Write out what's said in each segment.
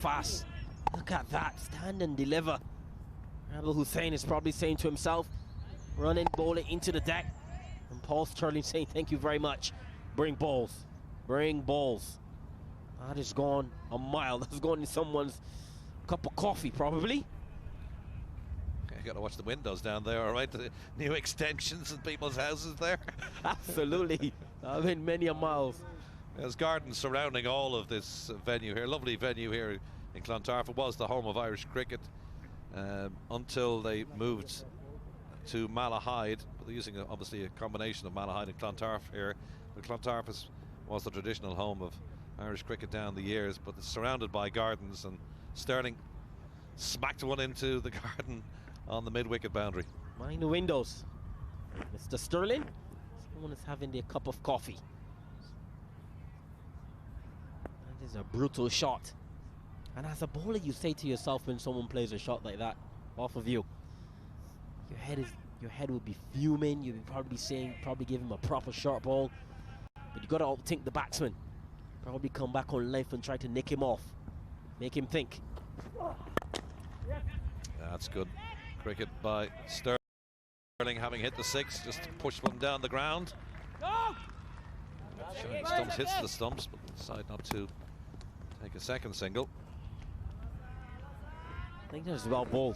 fast. Look at that, stand and deliver. Rabel Hussein is probably saying to himself, running, ball it into the deck. And Paul Stirling saying, thank you very much. Bring balls, bring balls. That has gone a mile. That's gone in someone's cup of coffee, probably. You got to watch the windows down there, all right? The new extensions in people's houses there. Absolutely. I've been many a miles. There's gardens surrounding all of this venue here. Lovely venue here in Clontarf. It was the home of Irish cricket until they moved to Malahide. But they're using obviously a combination of Malahide and Clontarf here. But Clontarf was the traditional home of Irish cricket down the years, but it's surrounded by gardens, and Stirling smacked one into the garden on the mid-wicket boundary. Mind the windows. Mr. Stirling, someone is having their cup of coffee. That is a brutal shot. And as a bowler, you say to yourself when someone plays a shot like that off of you, your head will be fuming. You'll probably saying, give him a proper short ball. But you got to outthink the batsman. Probably come back on length and try to nick him off, make him think. That's good cricket by Stirling, having hit the six, just pushed one down the ground. Showing the stumps, hits the stumps, but decide not to take a second single. I think there's well ball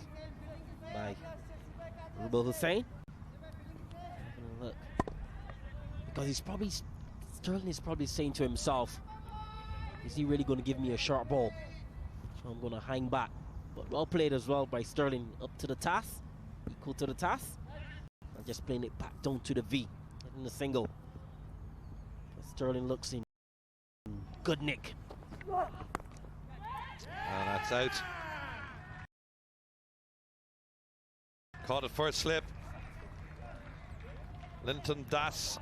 by Rabel Hussein. Look, because Stirling is probably saying to himself, is he really going to give me a short ball? So I'm going to hang back. But well played as well by Stirling, up to the task, equal to the task. And just playing it back down to the V, getting the single. Stirling looks in good nick. And that's out. Caught it first slip. Linton Das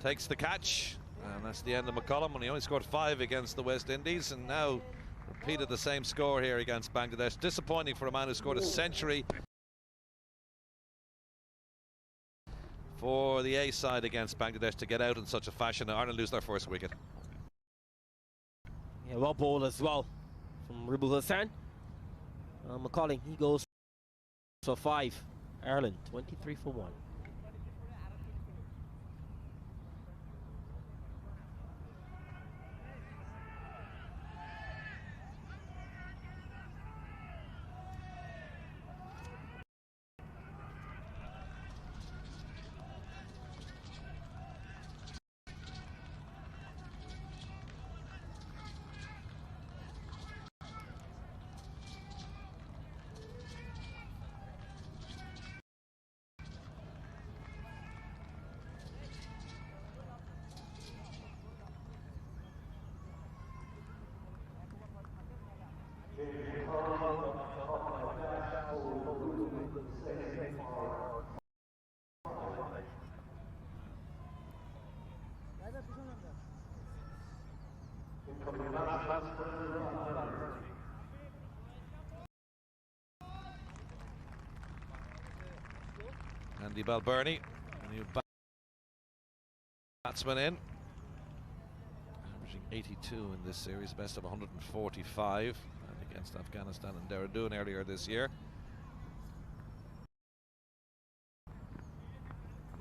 takes the catch. And that's the end of McCullum, when he only scored 5 against the West Indies, and now repeated the same score here against Bangladesh. Disappointing for a man who scored a century for the A side against Bangladesh to get out in such a fashion. Ireland lose their first wicket. Yeah, well bowled as well from Rabel Hussein. McCullum, he goes for 5. Ireland 23 for 1. Andy Balbirnie, a new batsman in, averaging 82 in this series, best of 145 against Afghanistan and Dehradun earlier this year.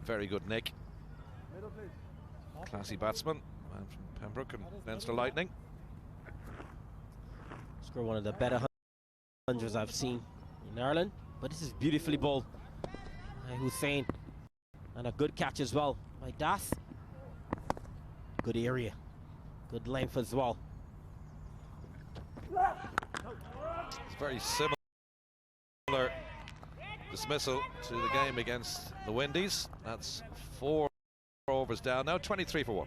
Very good nick. Classy batsman, man from Pembroke and Leinster Lightning. Score one of the better hundreds I've seen in Ireland, but this is beautifully bowled by Hussein, and a good catch as well by Das. Good area, good length as well. It's very similar dismissal to the game against the Windies. That's 4 overs down now, 23 for 1.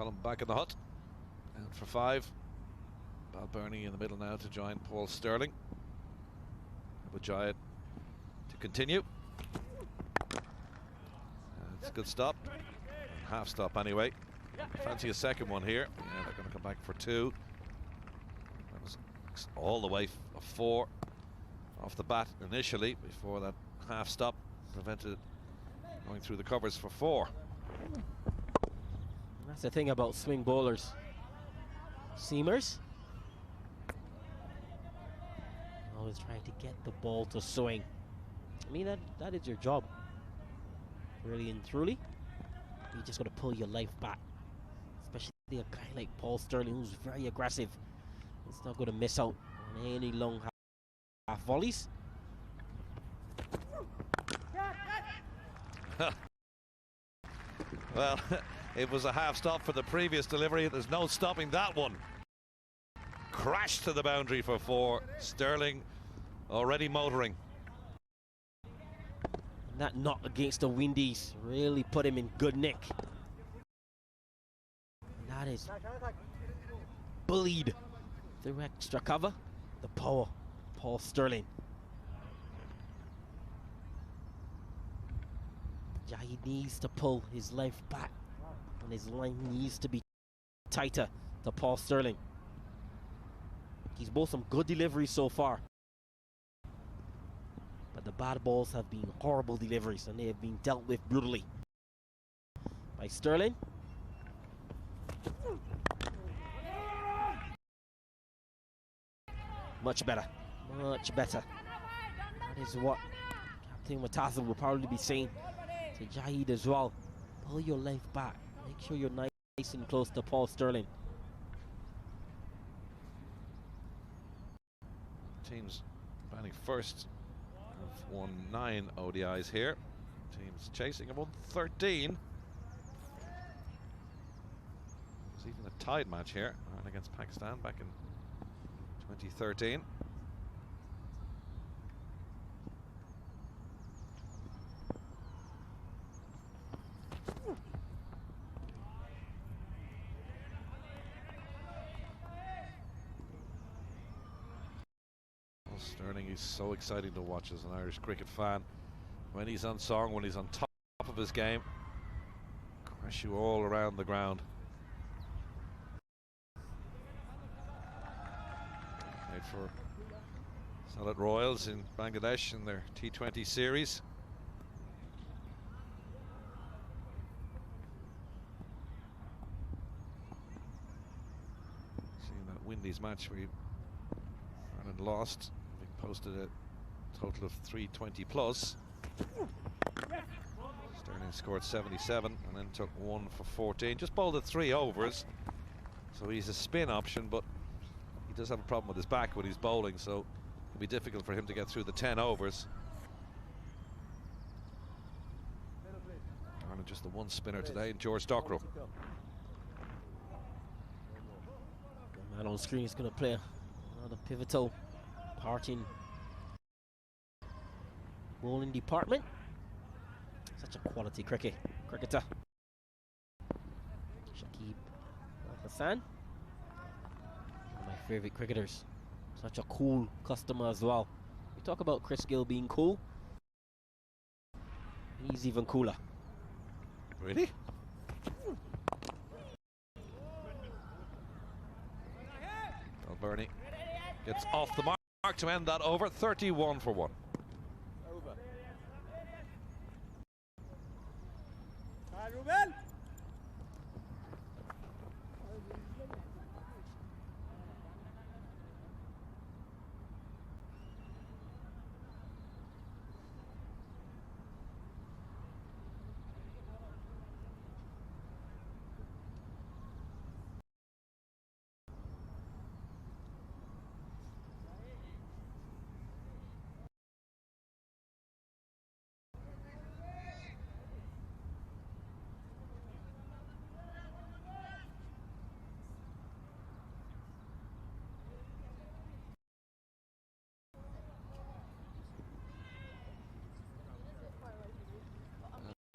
Cullen back in the hut. Out for 5. Balbirnie in the middle now to join Paul Sterling. Abujayed to continue. It's a good stop. Half stop anyway. Fancy a second one here. Yeah, they're going to come back for 2. That was all the way 4 off the bat initially before that half stop prevented it going through the covers for 4. That's the thing about swing bowlers. Seamers always trying to get the ball to swing. I mean, that is your job. Really and truly. You just got to pull your life back. Especially a guy like Paul Sterling, who's very aggressive. He's not going to miss out on any long half volleys. Well, it was a half stop for the previous delivery. There's no stopping that one. Crashed to the boundary for 4. Sterling already motoring. And that knock against the Windies really put him in good nick. And that is bullied through extra cover. The power, Paul Sterling. Yeah, he needs to pull his life back, and his line needs to be tighter to Paul Sterling. He's bowled some good deliveries so far, but the bad balls have been horrible deliveries, and they have been dealt with brutally by Sterling. Much better, much better. That is what Captain Watasa will probably be saying to Jahid as well. Pull your life back. Make sure you're nice and close to Paul Sterling. Teams batting first have won 9 ODIs here. Teams chasing have won 13. There's even a tied match here against Pakistan back in 2013. Sterling is so exciting to watch as an Irish cricket fan. When he's on song, when he's on top of his game, crash you all around the ground. Played for Salat Royals in Bangladesh in their T20 series. Seeing that Windies match where Ireland lost, posted a total of 320 plus. Sterling scored 77 and then took 1 for 14. Just bowled at 3 overs, so he's a spin option, but he does have a problem with his back when he's bowling, so it'll be difficult for him to get through the 10 overs. Ireland just the one spinner today, George Dockrell. The man on screen is going to play another pivotal part in bowling department. Such a quality cricketer. Shakib Al-Hasan, one of my favourite cricketers. Such a cool customer as well. We talk about Chris Gill being cool. He's even cooler. Really? Balbirnie gets off the mark to end that over. 31 for 1.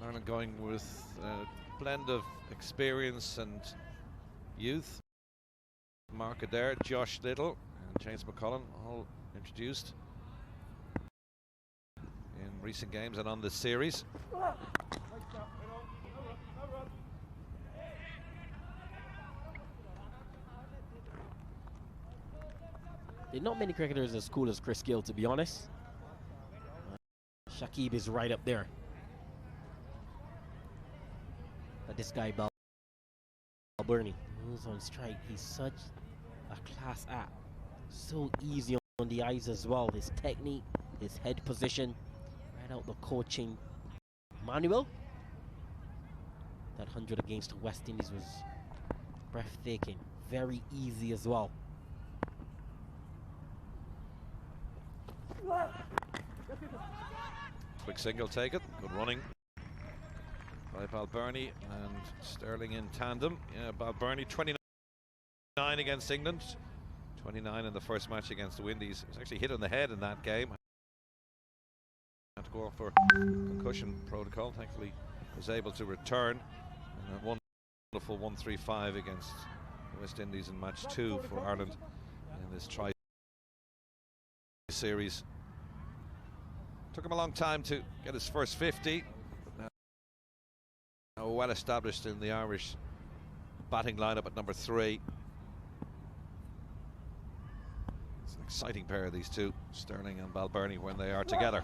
Ireland going with a blend of experience and youth. Mark Adair, Josh Little, and James McCullum all introduced in recent games and on this series. There are not many cricketers as cool as Chris Gill, to be honest. Shakib is right up there. But this guy, Balbirnie, who's on strike, he's such a class act. So easy on the eyes as well. His technique, his head position, right out the coaching manual. That 100 against the West Indies was breathtaking. Very easy as well. Quick single taken. Good running by Balbirnie and Sterling in tandem. Yeah, Balbirnie 29 against England, 29 in the first match against the Windies. He was actually hit on the head in that game. Had to go off for concussion protocol. Thankfully, was able to return. And a wonderful 135 against the West Indies in match 2 for Ireland in this tri-series. Took him a long time to get his first 50. Now well established in the Irish batting lineup at number 3. It's an exciting pair of these two, Sterling and Balbirnie, when they are together.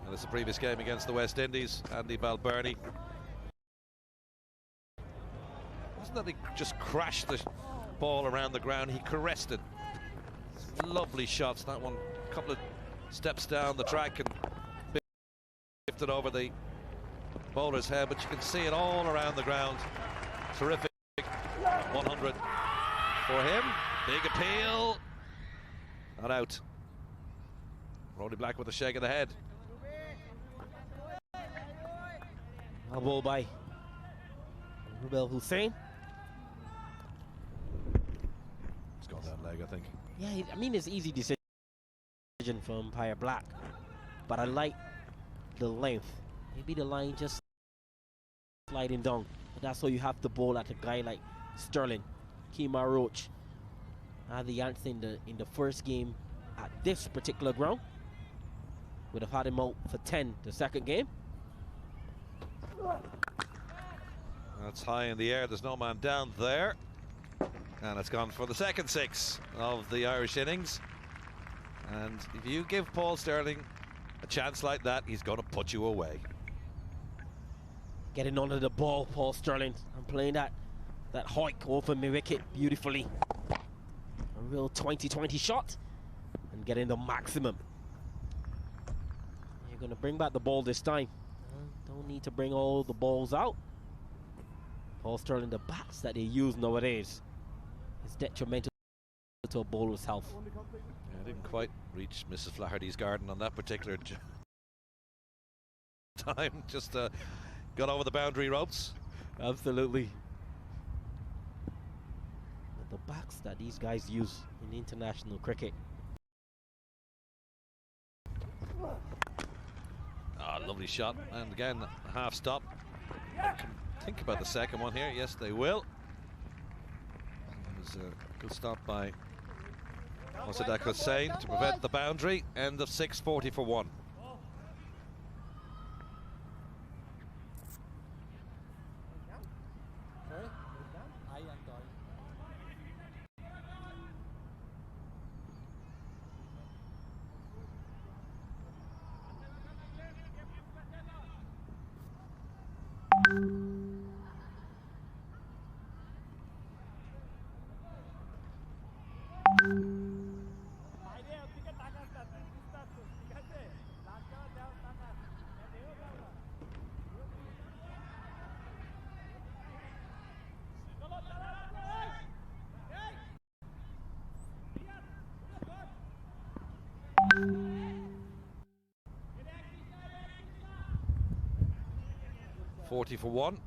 And this is the previous game against the West Indies. Andy Balbirnie. Wasn't that he just crashed the ball around the ground? He caressed it. Lovely shots. That one, a couple of steps down the track and lifted over the bowler's head, but you can see it all around the ground. Terrific 100 for him. Big appeal. Not out. Roddy Black with a shake of the head. A ball by Rubel Hussain. It's got that leg, I think. Yeah, I mean, it's easy decision from umpire Black, but I like the length. Maybe the line just sliding down, but that's how you have to bowl at a guy like Sterling. Kemar Roach had the answer in the first game at this particular ground. Would have had him out for 10 the second game. That's high in the air. There's no man down there. And it's gone for the second 6 of the Irish innings. And if you give Paul Sterling a chance like that, he's going to put you away. Getting under the ball, Paul Sterling, and playing that hike over my wicket beautifully. A real 20-20 shot, and getting the maximum. You're going to bring back the ball this time. Don't need to bring all the balls out. Paul Sterling, the bats that they use nowadays is detrimental to a bowler's health. Yeah, didn't quite reach Mrs. Flaherty's garden on that particular time. Just got over the boundary ropes. Absolutely. The bats that these guys use in international cricket. Ah, lovely shot. And again, half stop. Think about the second one here. Yes, they will. It was a good stop by Mosaddaq Hussain to prevent the boundary. End of 6, 40 for 1. For 1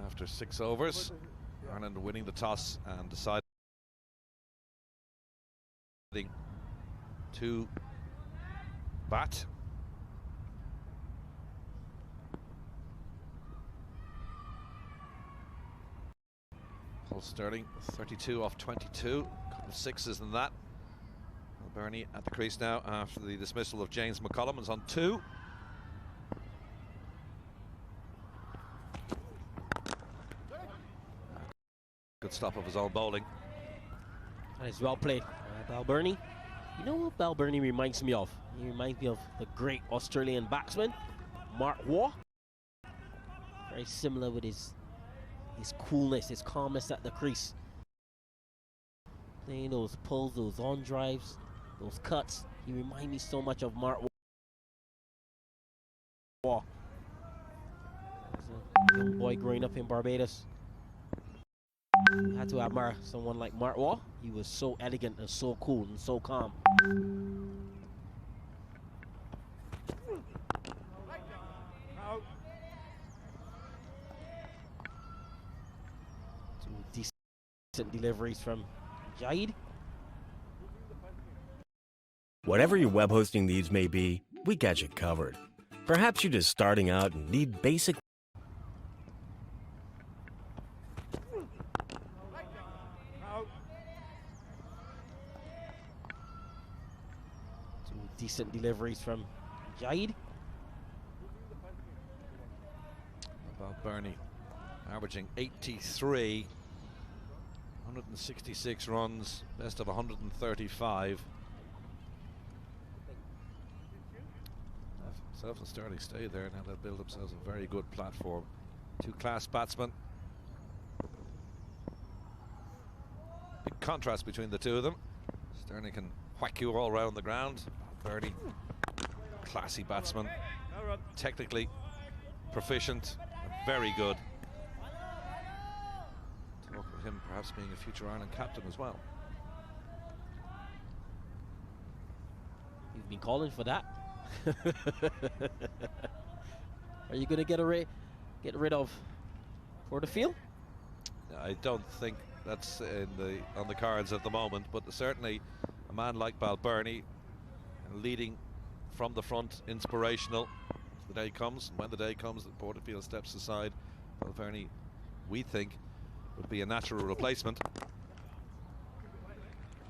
after 6 overs. Ireland winning the toss and deciding to bat. Paul Stirling, 32 off 22, a couple of sixes in that. Bernie at the crease now after the dismissal of James McCullum is on 2. Good stop of his own bowling. And it's well played. Balbirnie. You know what Balbirnie reminds me of? He reminds me of the great Australian batsman, Mark Waugh. Very similar with his coolness, his calmness at the crease. Playing those pulls, those on drives, those cuts. He reminds me so much of Mark Waugh. As a young boy growing up in Barbados, I had to admire someone like Mark Waugh. He was so elegant and so cool and so calm. Two decent deliveries from Jaid. Whatever your web hosting needs may be, we got you covered. Perhaps you're just starting out and need basic. Two decent deliveries from Jaid. Balbirnie averaging 83, 166 runs, best of 135. Self and Stirling stay there, now they'll build themselves a very good platform. Two class batsmen. Big contrast between the two of them. Stirling can whack you all around the ground. Balbirnie, classy batsman, technically proficient, very good. Talk about him perhaps being a future Ireland captain as well. You've been calling for that. Are you going to get rid of Porterfield? I don't think that's on the cards at the moment, but certainly a man like Balbirnie, leading from the front, inspirational. The day comes, and when the day comes that Porterfield steps aside, Balbirnie, we think, would be a natural replacement.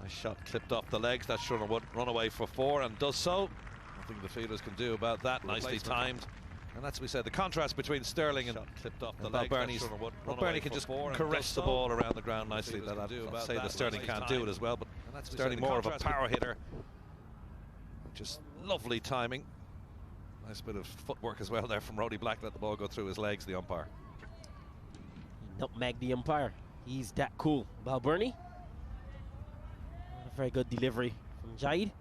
Nice shot clipped off the legs. That should run away for 4 and does so. Nothing the fielders can do about that. Nicely timed. And that's what we said, the contrast between Stirling and clipped off the legs. Balbirnie can just caress the ball around the ground nicely. I'd say that Stirling can't do it as well, but Stirling more of a power hitter. Just lovely timing. Nice bit of footwork as well there from Roddy Black. Let the ball go through his legs, the umpire. Nutmeg the umpire. He's that cool. Balbirnie. A very good delivery from Jaid.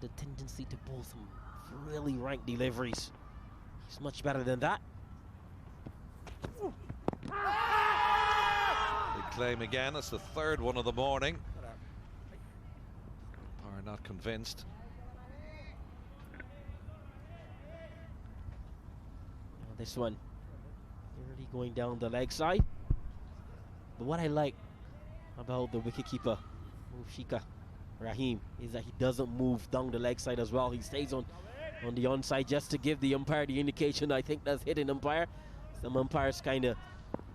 The tendency to bowl some really rank deliveries. He's much better than that. Big claim again. It's the third one of the morning. Umpire not convinced. This one really going down the leg side. But what I like about the wicketkeeper, Mushfiqur Rahim, is that he doesn't move down the leg side as well. He stays on the onside just to give the umpire the indication. I think that's hitting umpire. Some umpires kind of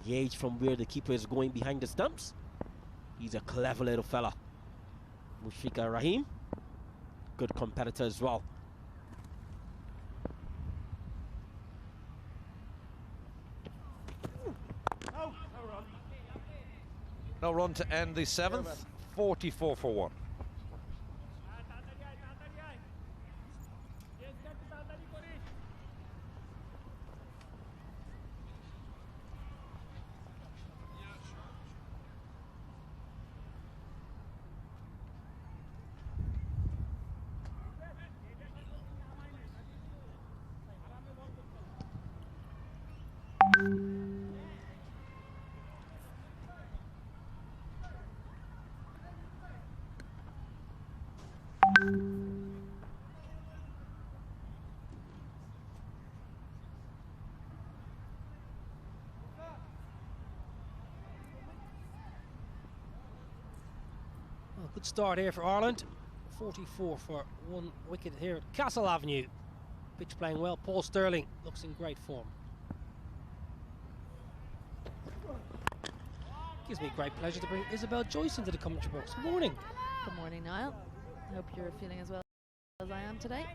gauge from where the keeper is going behind the stumps. He's a clever little fella. Mushfiqur Rahim, good competitor as well. No run to end the 7th, 44 for 1. Good start here for Ireland. 44 for 1 wicket here at Castle Avenue. Pitch playing well. Paul Sterling looks in great form. Gives me great pleasure to bring Isabel Joyce into the commentary box. Good morning. Good morning, Niall. Hope you're feeling as well as I am today.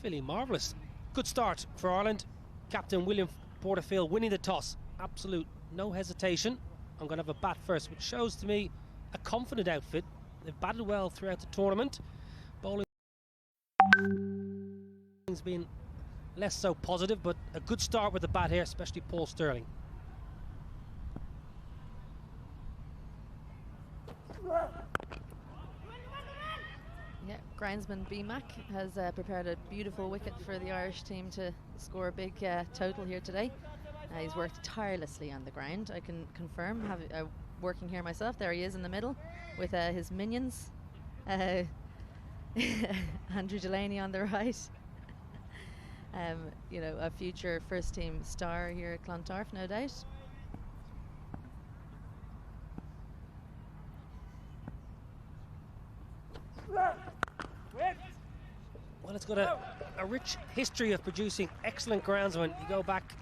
Feeling marvellous. Good start for Ireland. Captain William Porterfield winning the toss. Absolute no hesitation. I'm going to have a bat first, which shows to me a confident outfit. They've batted well throughout the tournament. Bowling has been less so positive, but a good start with the bat here, especially Paul Sterling. Yeah, groundsman BMAC has prepared a beautiful wicket for the Irish team to score a big total here today. He's worked tirelessly on the ground, I can confirm, working here myself. There he is in the middle with his minions. Andrew Delaney on the right. You know, a future first team star here at Clontarf, no doubt. Well, it's got a rich history of producing excellent groundsmen. You go back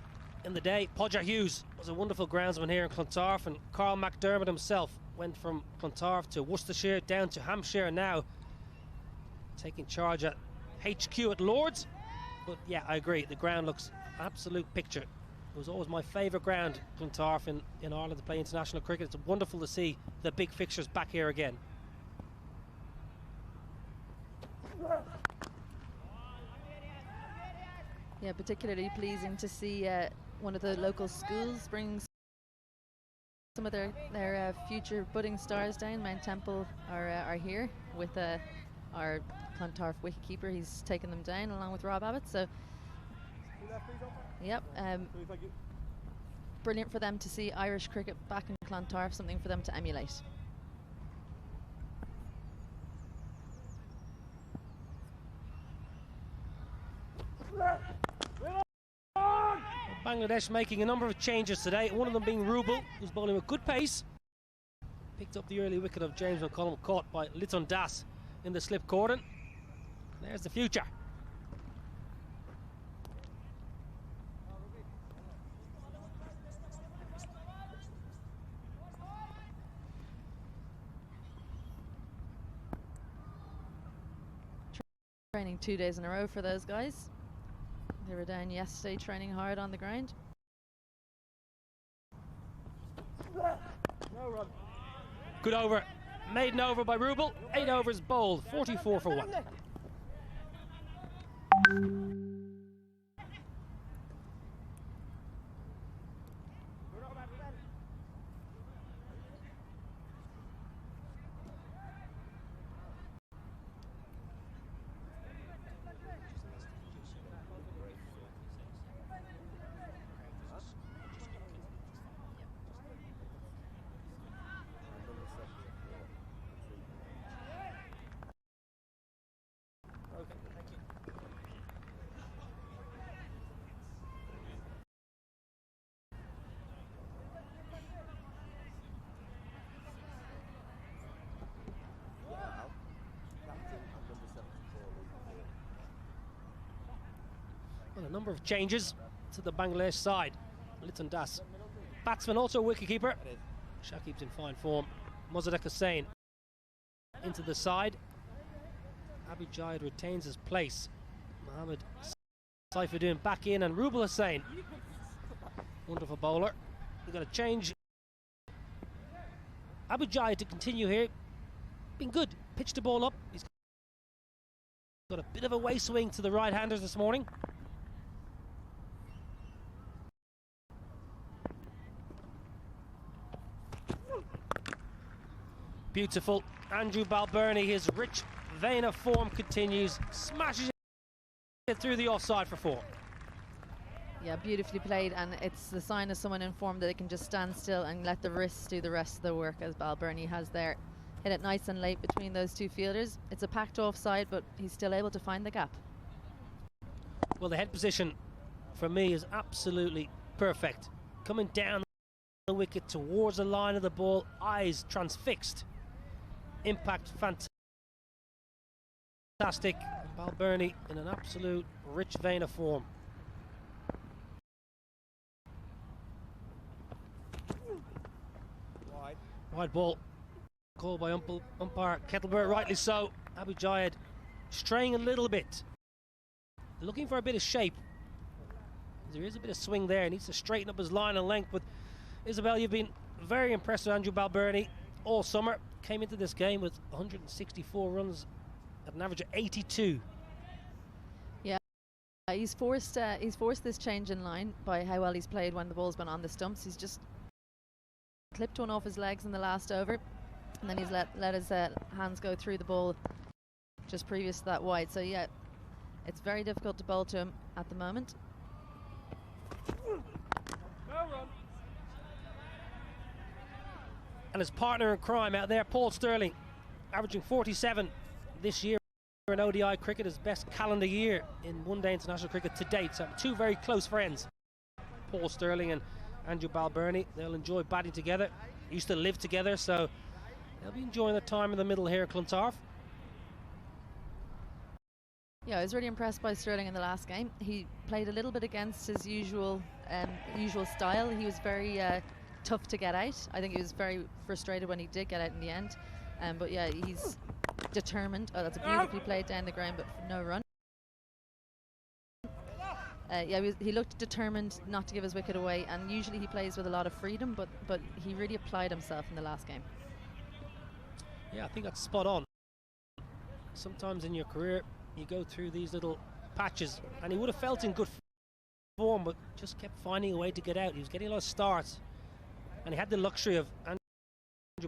in the day, Podger Hughes was a wonderful groundsman here in Clontarf, and Carl McDermott himself went from Clontarf to Worcestershire down to Hampshire, now taking charge at HQ at Lords. But yeah, I agree, the ground looks absolute picture. It was always my favourite ground, Clontarf, in Ireland to play international cricket. It's wonderful to see the big fixtures back here again. Yeah, particularly pleasing to see one of the local schools bring some of their future budding stars down. Mount Temple are here with our Clontarf wicketkeeper. He's taken them down along with Rob Abbott. So, yep, brilliant for them to see Irish cricket back in Clontarf, something for them to emulate. Bangladesh making a number of changes today, one of them being Rubel, who's bowling with good pace. Picked up the early wicket of James McCullum, caught by Liton Das in the slip cordon. There's the future. Training 2 days in a row for those guys. They were down yesterday training hard on the ground. Good over, maiden over by Rubel. 8 overs bowled, 44 for 1. Well, a number of changes to the Bangladesh side. Liton Das, batsman, also wicketkeeper. Shakib's in fine form. Mozadek Hussain into the side. Abijayed retains his place. Mohammed Saifuddin back in, and Rubel Hussain, wonderful bowler. We've got to change. Abijayed to continue here. Been good. Pitched the ball up. He's got a bit of a way swing to the right-handers this morning. Beautiful. Andrew Balbirnie, his rich vein of form continues. Smashes it through the offside for 4. Yeah, beautifully played, and it's the sign of someone informed that they can just stand still and let the wrists do the rest of the work, as Balbirnie has there. Hit it nice and late between those two fielders. It's a packed offside, but he's still able to find the gap. Well, the head position for me is absolutely perfect. Coming down the wicket towards the line of the ball, eyes transfixed. Impact fantastic. fantastic. Balbirnie in an absolute rich vein of form. Wide ball called by umpire Kettlebert, rightly so. Abu Jayed straying a little bit, looking for a bit of shape. There is a bit of swing there. He needs to straighten up his line and length. But Isabel, you've been very impressed with Andrew Balbirnie all summer. Came into this game with 164 runs at an average of 82. Yeah, he's forced this change in line by how well he's played when the ball's been on the stumps. He's just clipped one off his legs in the last over, and then he's let his hands go through the ball just previous to that wide. So yeah, it's very difficult to bowl to him at the moment. And his partner in crime out there, Paul Stirling, averaging 47 this year in ODI cricket, his best calendar year in one-day international cricket to date. So two very close friends, Paul Stirling and Andrew Balbirnie. They'll enjoy batting together. Used to live together, so they'll be enjoying the time in the middle here at Clontarf. Yeah, I was really impressed by Stirling in the last game. He played a little bit against his usual style. He was very tough to get out. I think he was very frustrated when he did get out in the end. But yeah, he's determined. Oh, that's a beautifully played down the ground, but no run. Yeah, he looked determined not to give his wicket away, and usually he plays with a lot of freedom, but he really applied himself in the last game. Yeah, I think that's spot on. Sometimes in your career you go through these little patches, and he would have felt in good form but just kept finding a way to get out. He was getting a lot of starts, and he had the luxury of Andrew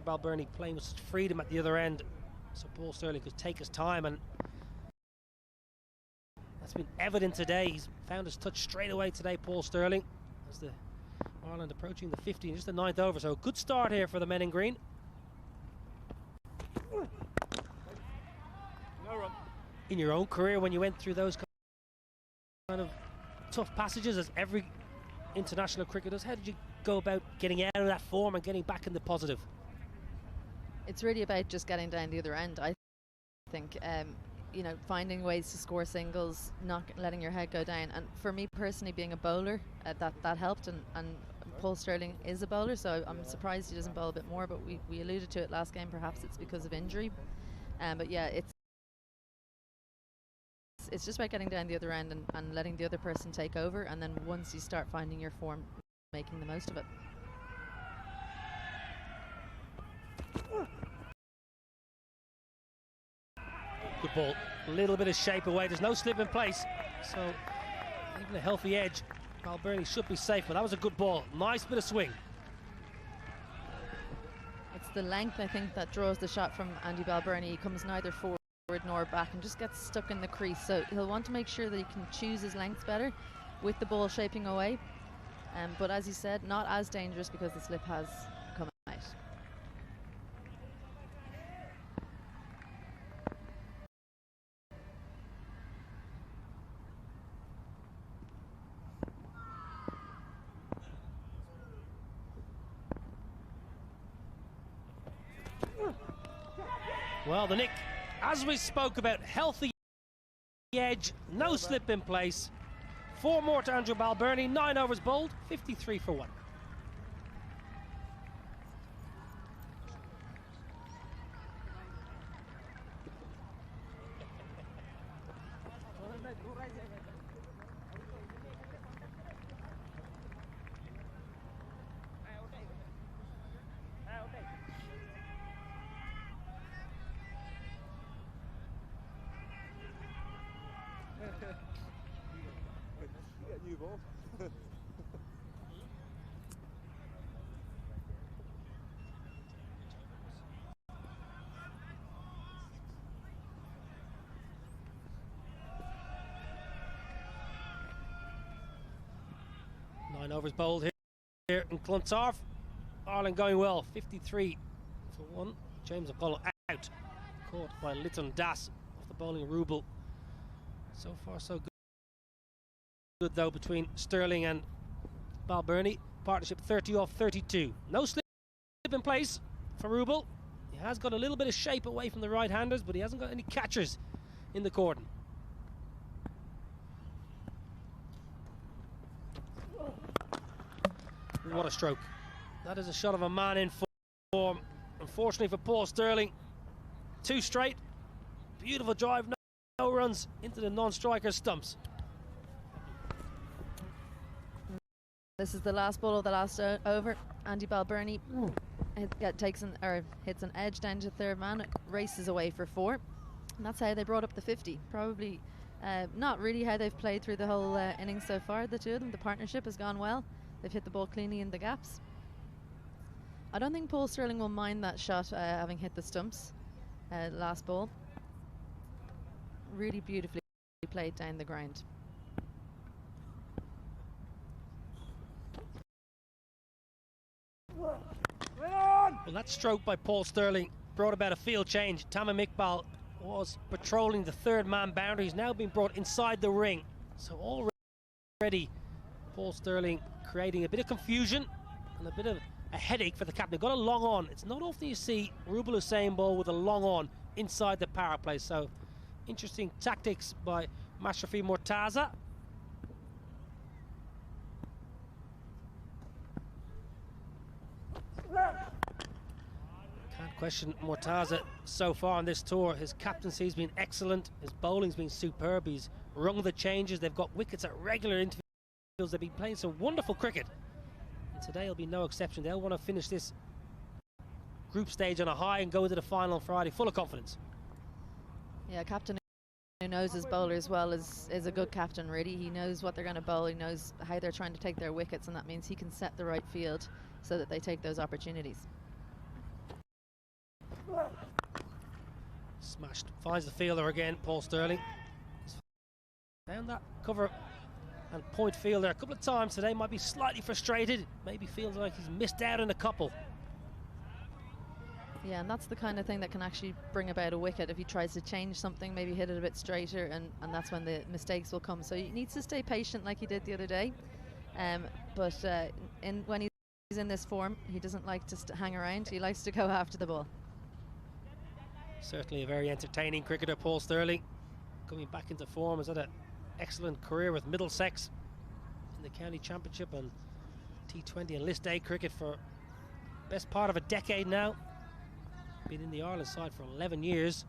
Balbirnie playing with such freedom at the other end, so Paul Stirling could take his time, and that's been evident today. He's found his touch straight away today, Paul Stirling, as the Ireland approaching the 50 and just the 9th over. So a good start here for the men in green. In your own career, when you went through those kind of tough passages, as every international cricketer does, how did you go about getting out of that form and getting back in the positive? It's really about just getting down the other end, I think. You know, finding ways to score singles, not letting your head go down. And for me personally, being a bowler, that helped. And Paul Stirling is a bowler, so I'm surprised he doesn't bowl a bit more. But we alluded to it last game. Perhaps it's because of injury. But yeah, it's just about getting down the other end and letting the other person take over. And then once you start finding your form, making the most of it. Good ball, a little bit of shape away. There's no slip in place, so even a healthy edge, Balbirnie should be safe. But that was a good ball, nice bit of swing. It's the length, I think, that draws the shot from Andy Balbirnie. He comes neither forward nor back and just gets stuck in the crease. So he'll want to make sure that he can choose his length better with the ball shaping away. But as you said, not as dangerous because the slip has come out. Well, the nick, as we spoke about, healthy edge, no slip in place. 4 more to Andrew Balbirnie, 9 overs bowled, 53 for 1. Overs bowled here in Clontarf. Ireland going well, 53 for 1. James Apollo out, caught by Lytton Das off the bowling Rubel. So far so good though between Stirling and Balbirnie. Partnership 30 off 32. No slip in place for Rubel. He has got a little bit of shape away from the right-handers, but he hasn't got any catchers in the cordon. What a stroke. That is a shot of a man in form. Unfortunately for Paul Stirling, 2 straight. Beautiful drive, no runs into the non-striker stumps. This is the last ball of the last over. Andy Balbirnie hits an edge down to third man, races away for 4. And that's how they brought up the 50. Probably not really how they've played through the whole innings so far, the two of them. The partnership has gone well. They've hit the ball cleanly in the gaps. I don't think Paul Stirling will mind that shot having hit the stumps last ball. Really beautifully played down the ground. Well, that stroke by Paul Stirling brought about a field change. Tamim Iqbal was patrolling the third man boundary. He's now been brought inside the ring. So already Paul Stirling creating a bit of confusion and a bit of a headache for the captain. Got a long on. It's not often you see Rubal Hussain ball with a long on inside the power play. So interesting tactics by Mashrafi Mortaza. Can't question Mortaza so far on this tour. His captaincy's been excellent. His bowling's been superb. He's rung the changes. They've got wickets at regular intervals. They've been playing some wonderful cricket. And today will be no exception. They'll want to finish this group stage on a high and go into the final on Friday full of confidence. Yeah, captain who knows his bowlers well is a good captain, really. He knows what they're going to bowl. He knows how they're trying to take their wickets, and that means he can set the right field so that they take those opportunities. Smashed. Finds the fielder again, Paul Stirling. He's found that cover and point fielder a couple of times today. Might be slightly frustrated. Maybe feels like he's missed out on a couple. Yeah, and that's the kind of thing that can actually bring about a wicket. If he tries to change something, maybe hit it a bit straighter, and that's when the mistakes will come. So he needs to stay patient like he did the other day. But when he's in this form, he doesn't like to hang around. He likes to go after the ball. Certainly a very entertaining cricketer, Paul Stirling. Coming back into form. Has had an excellent career with Middlesex in the county championship and T20 and List A cricket for best part of a decade now. Been in the Ireland side for 11 years.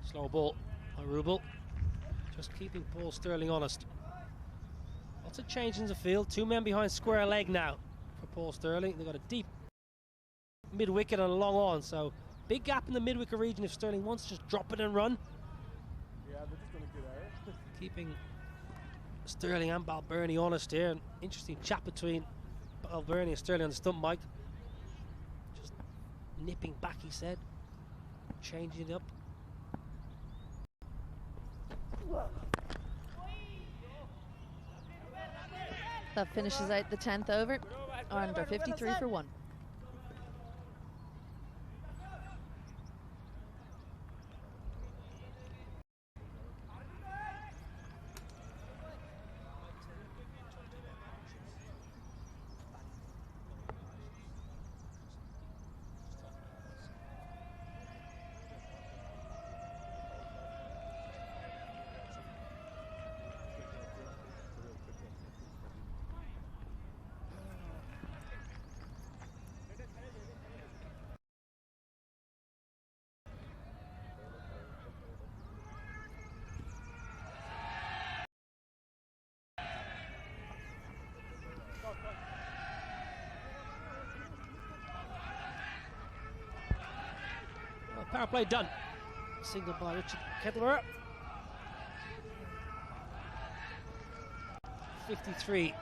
Slow ball by Rubal. Just keeping Paul Stirling honest. Lots of change in the field. 2 men behind square leg now for Paul Stirling. They've got a deep mid-wicket and a long on, so big gap in the mid-wicket region if Stirling wants to just drop it and run. Yeah, they're just going to get out. Keeping Stirling and Balbirnie honest here. An interesting chat between Balbirnie and Stirling on the stump mic. Just nipping back, he said. Changing it up. That finishes out the 10th over. Ireland are 53 for 1. Power play done. Single by Richard Kettleborough. 53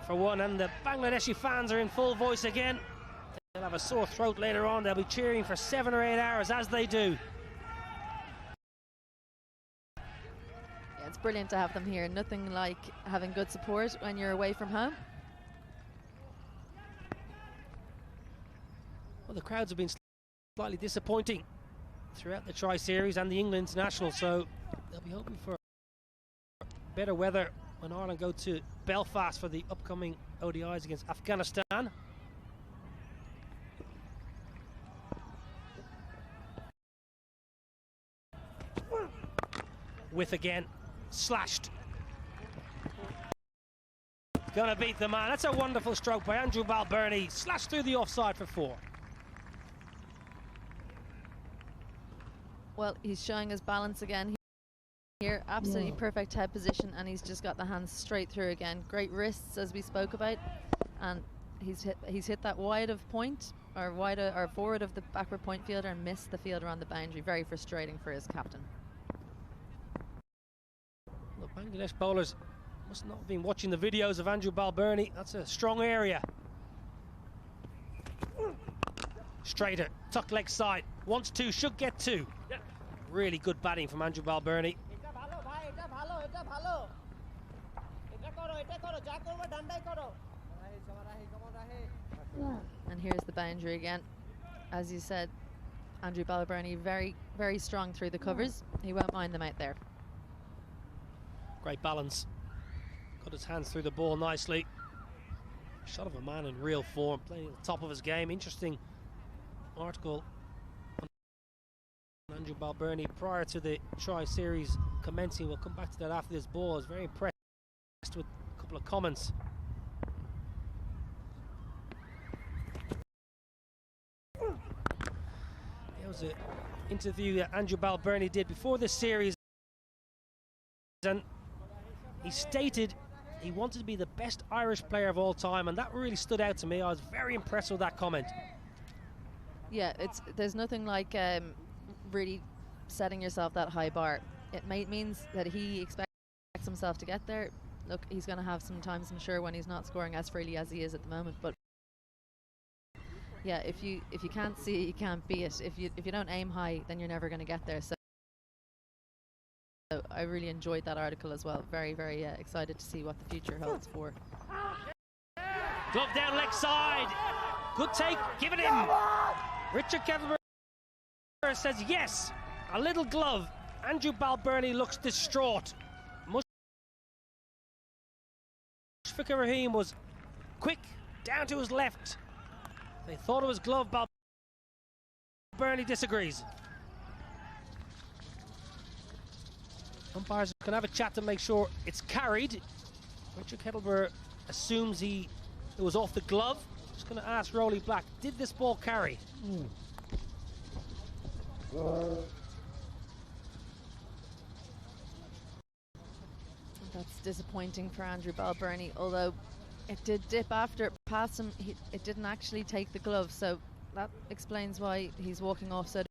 for 1, and the Bangladeshi fans are in full voice again. They'll have a sore throat later on. They'll be cheering for 7 or 8 hours, as they do. Yeah, it's brilliant to have them here. Nothing like having good support when you're away from home. Well, the crowds have been slightly disappointing throughout the Tri-Series and the England International, so they'll be hoping for better weather when Ireland go to Belfast for the upcoming ODIs against Afghanistan. Width again, slashed. Gonna beat the man. That's a wonderful stroke by Andrew Balbirnie. Slashed through the offside for 4. Well, he's showing his balance again here. Absolutely perfect head position, and he's just got the hands straight through again. Great wrists, as we spoke about, and he's hit that wide of point, or forward of the backward point fielder, and missed the fielder on the boundary. Very frustrating for his captain. The Bangladesh bowlers must not have been watching the videos of Andrew Balbirnie. That's a strong area. Straighter, tuck leg side. Wants 2, should get 2. Really good batting from Andrew Balbirnie. And here's the boundary again. As you said, Andrew Balbirnie very, very strong through the covers. He won't mind them out there. Great balance. Got his hands through the ball nicely. Shot of a man in real form, playing at the top of his game. Interesting article on Andrew Balbirnie prior to the Tri-Series commencing. We'll come back to that after this ball. I was very impressed with a couple of comments. There was an interview that Andrew Balbirnie did before this series, and he stated he wanted to be the best Irish player of all time, and that really stood out to me. I was very impressed with that comment. Yeah, there's nothing like really setting yourself that high bar. It means that he expects himself to get there. Look, he's going to have some times, I'm sure, when he's not scoring as freely as he is at the moment. But yeah, if you can't see it, you can't be it. If you don't aim high, then you're never going to get there. So I really enjoyed that article as well. Very, very excited to see what the future holds for. Glove down leg side. Good take. Give it in. Richard Kettleborough says yes. A little glove. Andrew Balbirnie looks distraught. Mushfiqur Rahim was quick down to his left. They thought it was glove. Balbirnie disagrees. Umpires can have a chat to make sure it's carried. Richard Kettleborough assumes it was off the glove. Just going to ask Rowley Black, did this ball carry? That's disappointing for Andrew Balbirnie, although it did dip after it passed him. It didn't actually take the glove, so that explains why he's walking off so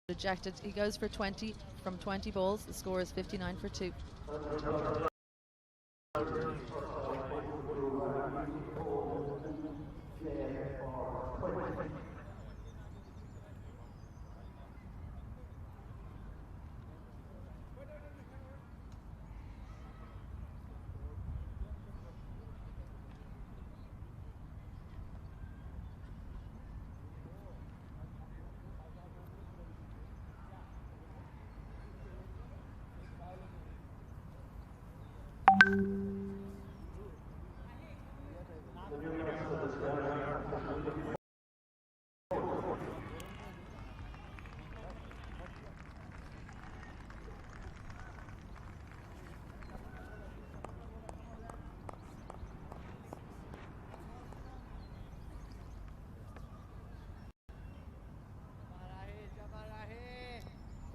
dejected. He goes for 20 from 20 balls. The score is 59 for 2.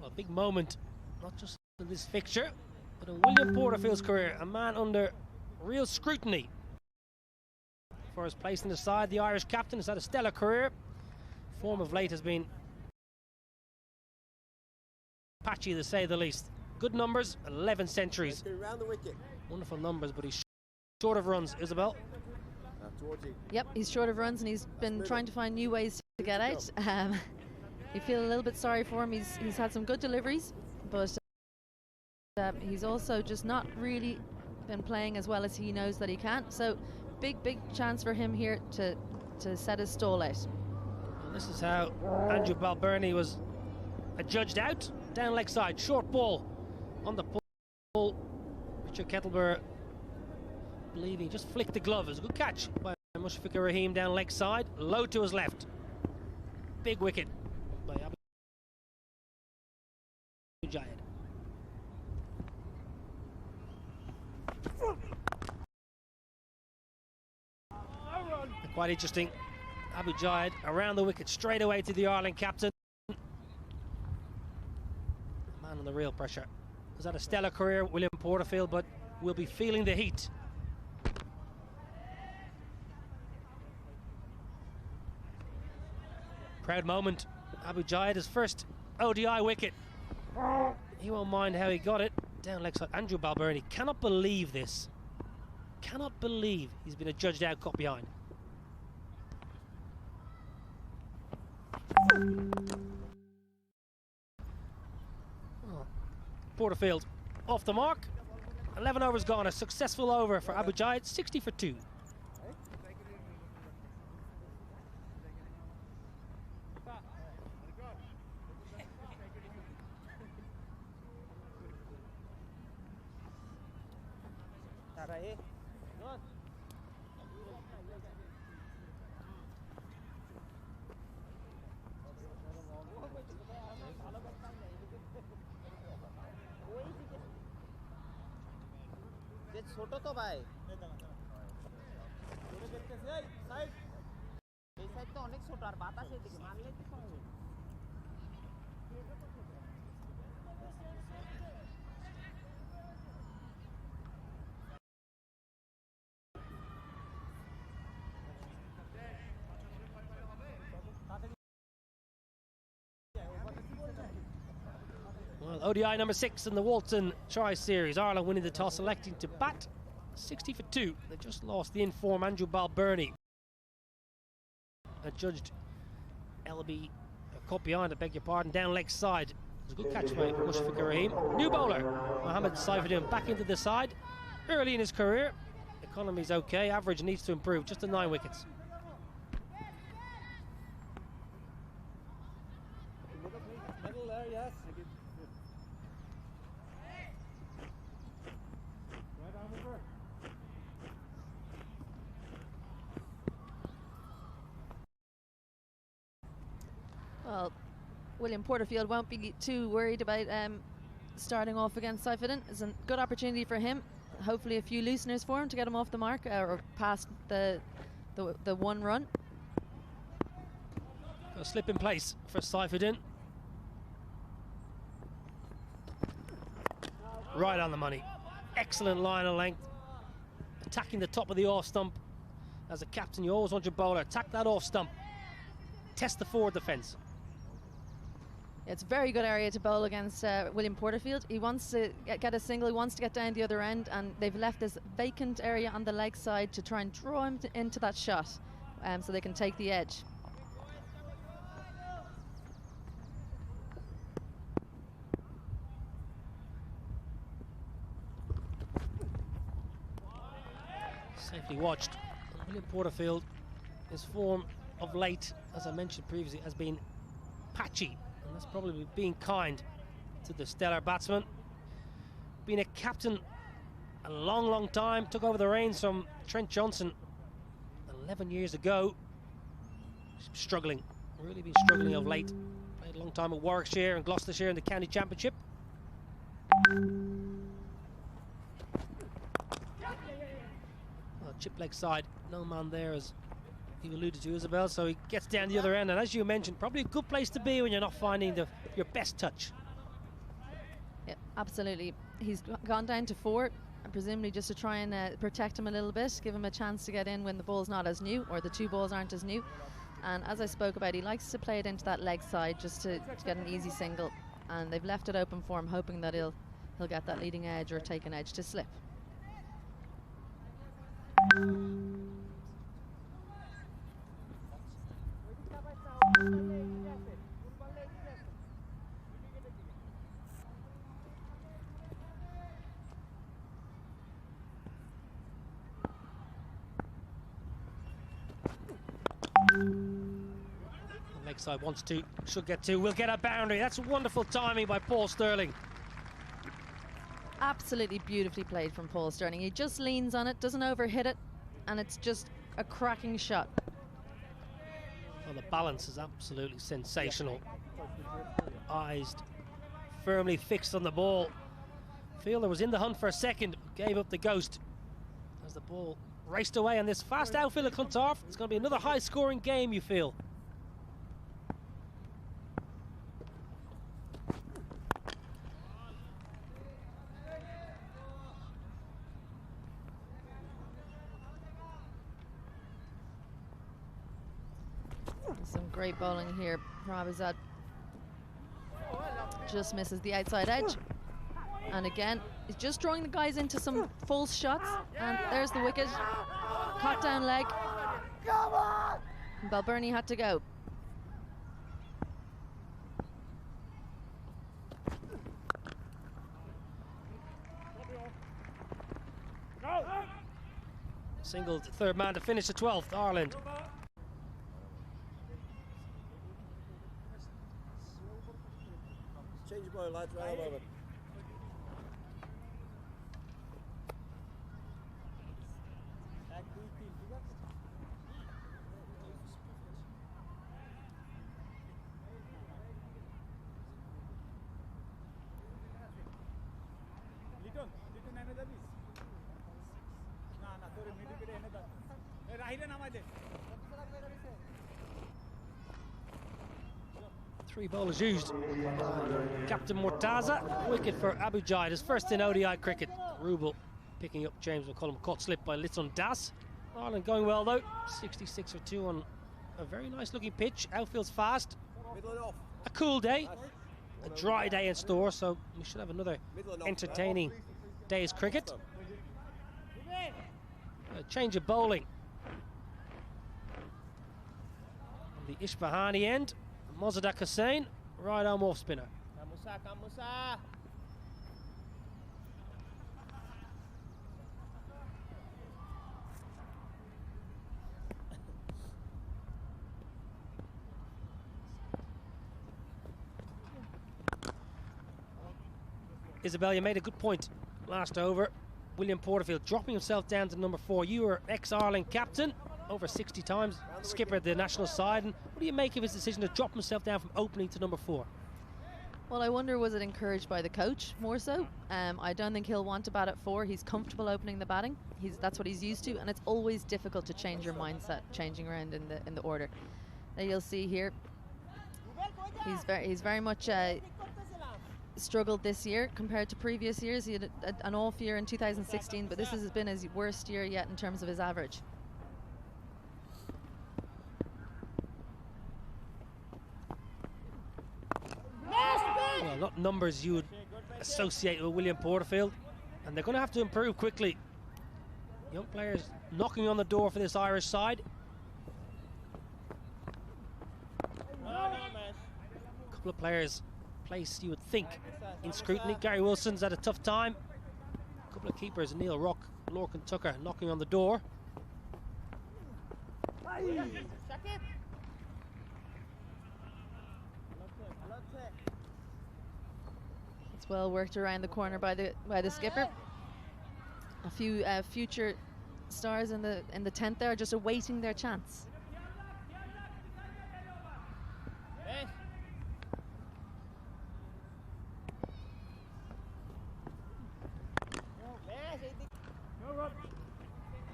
A big moment, not just in this fixture, but in William Porterfield's career. A man under real scrutiny for his place in the side. The Irish captain has had a stellar career. Form of late has been patchy, to say the least. Good numbers, 11 centuries. Wonderful numbers, but he's short of runs. Isabel? Yep, he's short of runs, and he's been trying to find new ways to get out. You feel a little bit sorry for him. He's had some good deliveries, but he's also just not really been playing as well as he knows that he can. So big chance for him here to set his stall out. This is how Andrew Balbirnie was adjudged out. Down leg side, short ball on the pull. Richard Kettleborough, believing, just flicked the glove. It was a good catch by Mushfiqur Rahim down leg side, low to his left. Big wicket by Abu Jayed. Quite interesting. Abu Jayed around the wicket straight away to the Ireland captain. Man under real pressure. He's had a stellar career, William Porterfield, but will be feeling the heat. Proud moment. Abu Jayed, his first ODI wicket. He won't mind how he got it. Down leg side. Andrew Balbirnie cannot believe this. Cannot believe he's been adjudged out caught behind. Oh. Porterfield off the mark. 11 overs gone. A successful over for Abu Jayed. 60 for 2. ছোট তো ভাই এই side তো অনেক ছোট আর বাতাসের দিকে মারলে তো কম হবে Well, ODI number 6 in the Walton Tri-Series. Ireland winning the toss, electing to bat. 60 for 2. They just lost the in-form Andrew Balbirnie. Adjudged LB caught behind, I beg your pardon, down leg side. It was a good catch by Mushfiqur Rahim. New bowler, Mohammed Saifuddin, back into the side. Early in his career. Economy's okay, average needs to improve, just to 9 wickets. Middle there, yes. Right arm over. Well, William Porterfield won't be too worried about starting off against Saifuddin. It's a good opportunity for him. Hopefully a few looseners for him to get him off the mark or past the 1 run. A slip in place for Saifuddin. Right on the money. Excellent line of length. Attacking the top of the off stump. As a captain, you always want your bowler attack that off stump. Test the forward defence. It's a very good area to bowl against William Porterfield. He wants to get a single, he wants to get down the other end, and they've left this vacant area on the leg side to try and draw him into that shot so they can take the edge. Safely watched. William Porterfield, his form of late, as I mentioned previously, has been patchy. And that's probably being kind to the stellar batsman. Been a captain a long time. Took over the reins from Trent Johnson 11 years ago. Struggling. Really been struggling of late. Played a long time at Warwickshire and Gloucestershire in the county championship. Well, chip leg side. No man there, as you alluded to, Isabel, so he gets down the other end, and as you mentioned, probably a good place to be when you're not finding your best touch. Yeah, absolutely. He's gone down to 4, and presumably just to try and protect him a little bit, give him a chance to get in when the ball's not as new, or the 2 balls aren't as new. And as I spoke about, he likes to play it into that leg side just to get an easy single, and they've left it open for him, hoping that he'll get that leading edge or take an edge to slip. Leg side wants to, should get to, will get a boundary. That's wonderful timing by Paul Stirling. Absolutely beautifully played from Paul Stirling. He just leans on it, doesn't overhit it, and it's just a cracking shot. Well, the balance is absolutely sensational. Eyes firmly fixed on the ball. Fielder was in the hunt for a second, gave up the ghost as the ball raced away on this fast outfield at Clontarf. It's going to be another high-scoring game, you feel. Some great bowling here. Prabhazad just misses the outside edge. And again, he's just drawing the guys into some false shots. And there's the wicket. Caught down leg. Balbirnie had to go. Singled third man to finish the 12th, Ireland. Change your ball, lads, right over. Little another piece. Na, sorry, middle pide another. Hey, Rahira namade. Three bowlers used. Captain Mortaza, wicket for Abu Jaid, his first in ODI cricket. Rubel picking up James McCullum, caught slip by Litson Das. Ireland going well though, 66 for 2 on a very nice looking pitch. Outfield's fast. A cool day, a dry day in store, so we should have another entertaining day's cricket. A change of bowling. On the Isfahani end, Mozaddaq Hussain, right arm off spinner. Kamusa. Isabel, you made a good point last over. William Porterfield dropping himself down to number 4. You were ex-Ireland captain, over 60 times, skipper of the national side. And what do you make of his decision to drop himself down from opening to number 4? Well, I wonder, was it encouraged by the coach more so? I don't think he'll want to bat at 4. He's comfortable opening the batting. That's what he's used to, and it's always difficult to change your mindset, changing around in the order. Now you'll see here, he's very much struggled this year compared to previous years. He had an off year in 2016, but this has been his worst year yet in terms of his average. Well, not numbers you would associate with William Porterfield, and they're going to have to improve quickly. Young players knocking on the door for this Irish side. A couple of players placed, you would think, in scrutiny. Gary Wilson's had a tough time. A couple of keepers, Neil Rock, Lorcan Tucker, knocking on the door. It's well worked around the corner by the skipper. A few future stars in the 10th there, just awaiting their chance.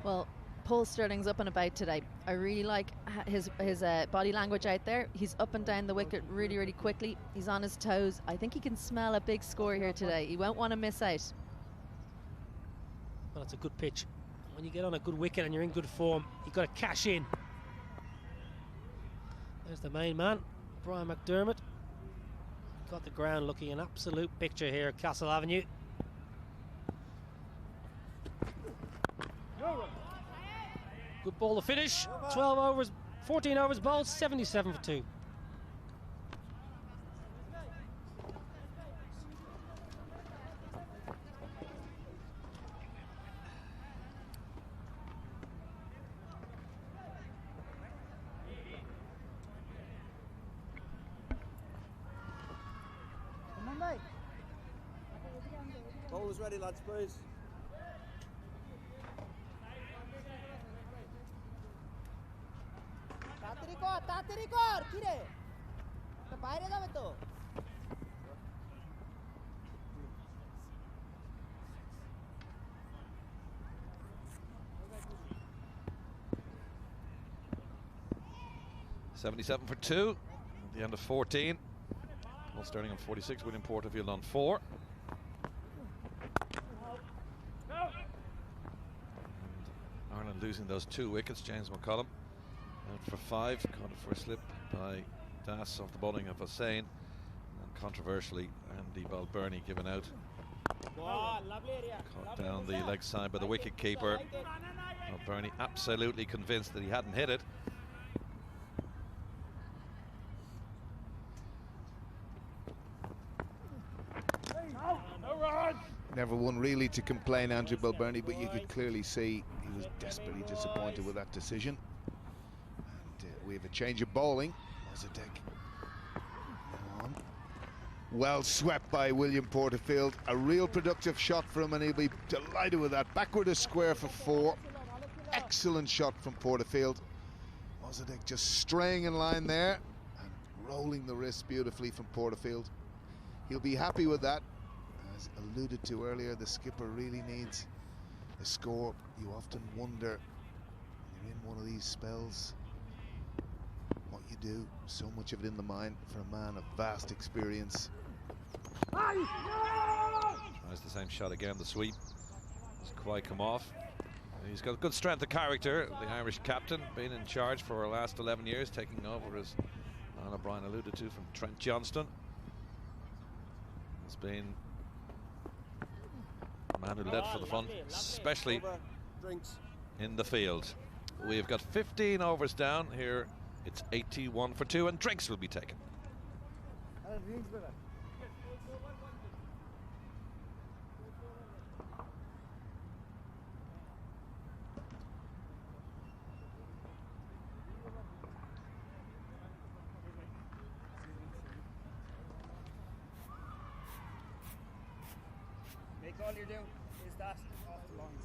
Well, Paul Stirling's up and about today. I really like his body language out there. He's up and down the wicket really, really quickly. He's on his toes. I think he can smell a big score here today. He won't want to miss out. Well, it's a good pitch. When you get on a good wicket and you're in good form, you've got to cash in. There's the main man, Brian McDermott. Got the ground looking an absolute picture here at Castle Avenue. Good ball to finish. 12 overs, 14 overs bowled, 77 for 2. Bowlers ready, lads, please. তাড়াতাড়ি কর কি রে বাইরে যাবে তো 77 for 2 at the end of 14. Paul Sterling on 46, William Porterfield on 4. And Ireland losing those 2 wickets. James McCullum out for 5, caught it for a slip by Das off the bowling of Hussain, and controversially Andy Balbirnie given out. Caught down the leg side by the wicket keeper. Balbirnie absolutely convinced that he hadn't hit it. Never one really to complain, Andrew Balbirnie, but you could clearly see he was desperately disappointed with that decision. And we have a change of bowling. Mozadek on. Well swept by William Porterfield. A real productive shot for him, and he'll be delighted with that. Backward a square for 4. Excellent shot from Porterfield. Mozadek just straying in line there and rolling the wrist beautifully from Porterfield. He'll be happy with that. As alluded to earlier, the skipper really needs a score. You often wonder when you're in one of these spells what you do. So much of it in the mind for a man of vast experience. Tries the same shot again, the sweep. It's quite come off. He's got good strength of character, the Irish captain, been in charge for the last 11 years, taking over, as Alan O'Brien alluded to, from Trent Johnston. Has been a man who led for the front, especially in the field. We've got 15 overs down here. It's 81 for 2, and drinks will be taken. Make all you do is that off the lungs.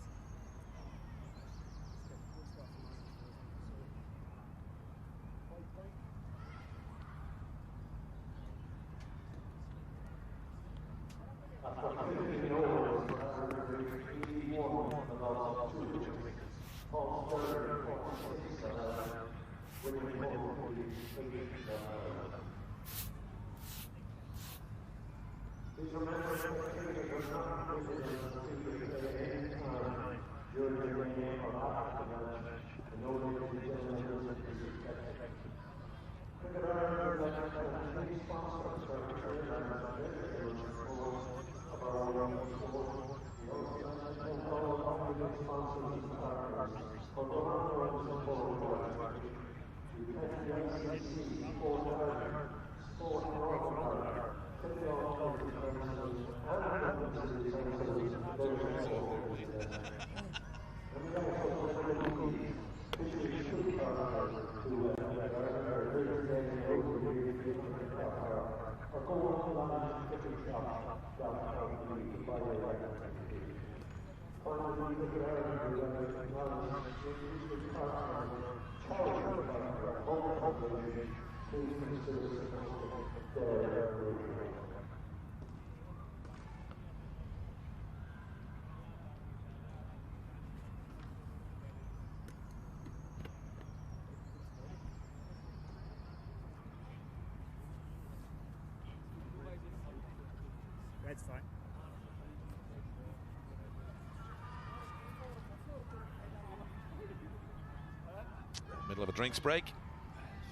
That's fine. Middle of a drinks break.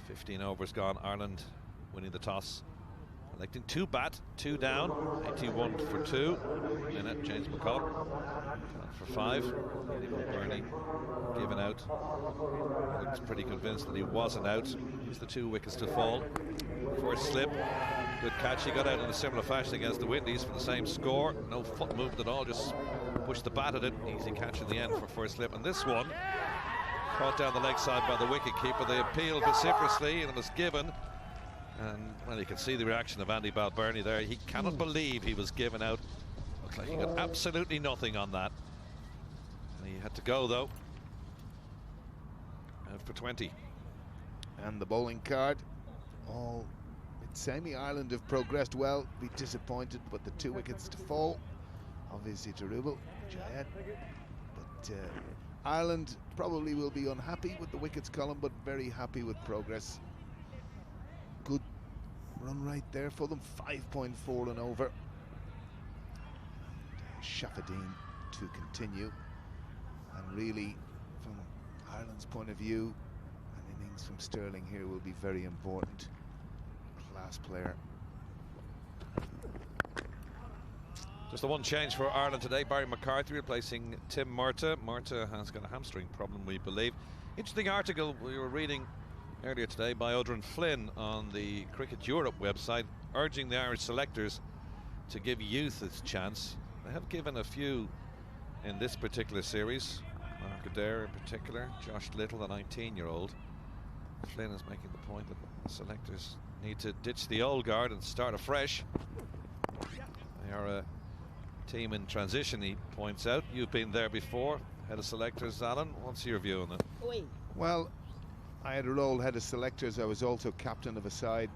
15 overs gone. Ireland winning the toss. Electing 2 bat, 2 down. 81 for 2. Minute, James McCullum for 5. Balbirnie given out. I was pretty convinced that he wasn't out. He's the 2 wickets to fall. First slip. Good catch. He got out in a similar fashion against the Windies for the same score. No foot movement at all. Just pushed the bat at it. Easy catch in the end for first slip. And this one caught down the leg side by the wicket keeper. They appealed vociferously and it was given. And well, you can see the reaction of Andy Balbirnie there. He cannot believe he was given out. Looks like he got absolutely nothing on that. And he had to go though. Out for 20. And the bowling card. All semi Ireland have progressed well. Be disappointed, but the 2 wickets to fall. Obviously to Rubel, Jayed. But Ireland probably will be unhappy with the wickets column, but very happy with progress. run rate there for them, 5.4 and over. Shafadine to continue, and really from Ireland's point of view, an innings from Sterling here will be very important. Class player. Just the one change for Ireland today. Barry McCarthy replacing Tim Murtagh. Murtagh has got a hamstring problem, we believe. Interesting article we were reading earlier today by Odrin Flynn on the Cricket Europe website, urging the Irish selectors to give youth its chance. They have given a few in this particular series. Mark Adair in particular, Josh Little, the 19-year-old. Flynn is making the point that the selectors need to ditch the old guard and start afresh. They are a team in transition, he points out. You've been there before, head of selectors, Alan. What's your view on that? Well, I had a role head of selectors. I was also captain of a side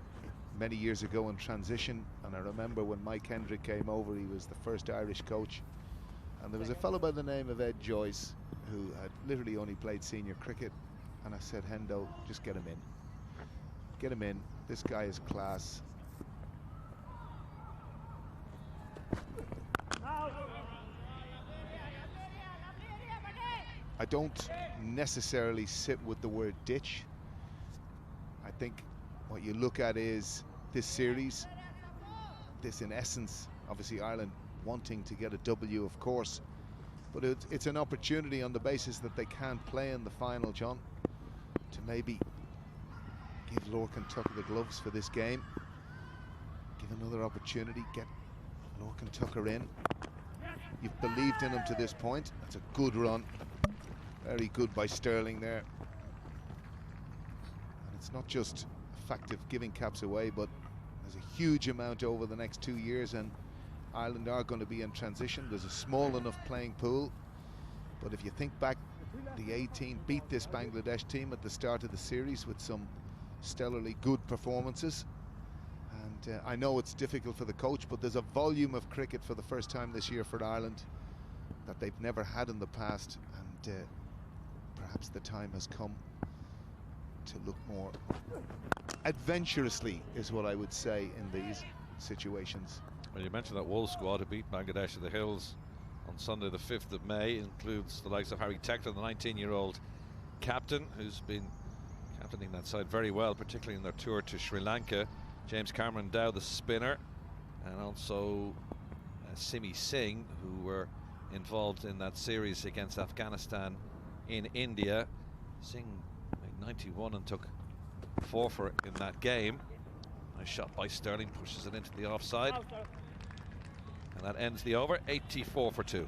many years ago in transition, and I remember when Mike Hendrick came over, he was the first Irish coach, and there was a fellow by the name of Ed Joyce who had literally only played senior cricket, and I said, Hendo, just get him in. Get him in. This guy is class. I don't necessarily sit with the word ditch. I think what you look at is this series, this in essence, obviously Ireland wanting to get a W, of course, but it's an opportunity on the basis that they can't play in the final, John, to maybe give Lorcan Tucker the gloves for this game, give another opportunity, get Lorcan Tucker in. You've believed in him to this point. That's a good run. Very good by Sterling there. And it's not just a fact of giving caps away, but there's a huge amount over the next 2 years, and Ireland are going to be in transition. There's a small enough playing pool, but if you think back, the A team beat this Bangladesh team at the start of the series with some stellarly good performances. And I know it's difficult for the coach, but there's a volume of cricket for the first time this year for Ireland that they've never had in the past, and perhaps the time has come to look more adventurously, is what I would say, in these situations. Well, you mentioned that Wolves squad who beat Bangladesh at the Hills on Sunday the 5th of May includes the likes of Harry Tector, the 19-year-old captain, who's been captaining that side very well, particularly in their tour to Sri Lanka. James Cameron Dow, the spinner, and also Simi Singh, who were involved in that series against Afghanistan in India. Singh made 91 and took 4 for it in that game. Nice shot by Sterling, pushes it into the offside. And that ends the over, 84 for 2.